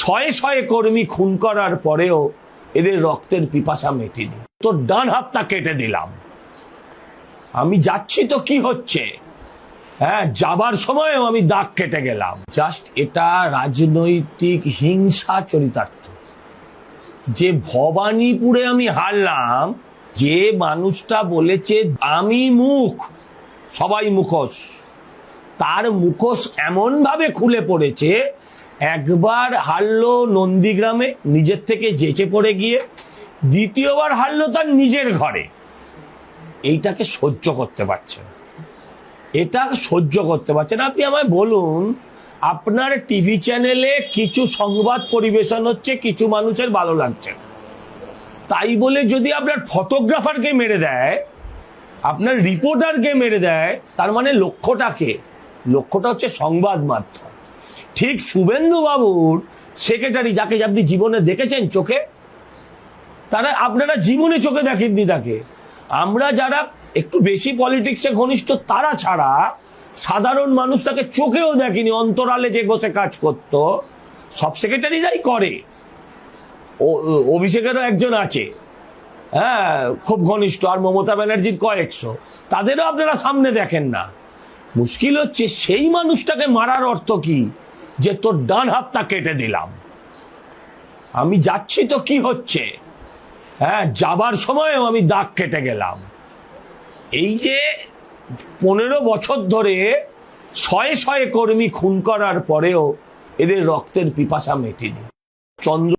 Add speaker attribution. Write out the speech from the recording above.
Speaker 1: শয়ে শয়ে কর্মী খুন করার পরেও এদের রক্তের পিপাসা মেটেনি। তোর ডান হাতটা কেটে দিলাম। আমি যাচ্ছি তো কি হচ্ছে, হ্যাঁ, যাবার সময়ও আমি দাগ কেটে গেলাম। জাস্ট এটা রাজনৈতিক হিংসা চরিতার্থ। যে ভবানীপুরে আমি হারলাম, যে মানুষটা বলেছে আমি মুখ সবাই মুখোশ, তার মুখোশ এমন ভাবে খুলে পড়েছে। একবার হারলো নন্দীগ্রামে নিজের থেকে যেচে পড়ে গিয়ে, দ্বিতীয়বার হারলো তার নিজের ঘরে। এইটাকে সহ্য করতে পারছে না, এটা সহ্য করতে পারছে না। আপনি আমায় বলুন, আপনার টিভি চ্যানেলে কিছু সংবাদ পরিবেশন হচ্ছে, কিছু মানুষের ভালো লাগছে, তাই বলে যদি আপনার ফটোগ্রাফারকে মেরে দেয়, আপনার রিপোর্টারকে মেরে দেয়, তার মানে লক্ষ্যটা হচ্ছে সংবাদ মাধ্যম। ঠিক শুভেন্দু বাবুর সেক্রেটারি, যাকে আপনি জীবনে দেখেছেন চোখে, তারা আপনারা জীবনে চোখে দেখেননি তাকে। আমরা যারা একটু বেশি পলিটিক্সে ঘনিষ্ঠ তারা ছাড়া সাধারণ মানুষ তাকে চোখেও দেখেনি। অন্তরালে যে বসে কাজ করত, সব সেক্রেটারিরাই করে। অভিষেকেরও একজন আছে, হ্যাঁ, খুব ঘনিষ্ঠ, আর মমতা ব্যানার্জির কয়েকশো, তাদেরও আপনারা সামনে দেখেন না। মুশকিল হচ্ছে সেই মানুষটাকে মারার অর্থ কি, যে তোর ডান হাতটা কেটে দিলাম। আমি যাচ্ছি তো কি হচ্ছে, হ্যাঁ, যাবার সময়ও আমি দাগ কেটে গেলাম। এই যে 15 বছর ধরে শয়ে শয়ে কর্মী খুন করার পরেও এদের রক্তের পিপাসা মেটেনি। চন্দ্র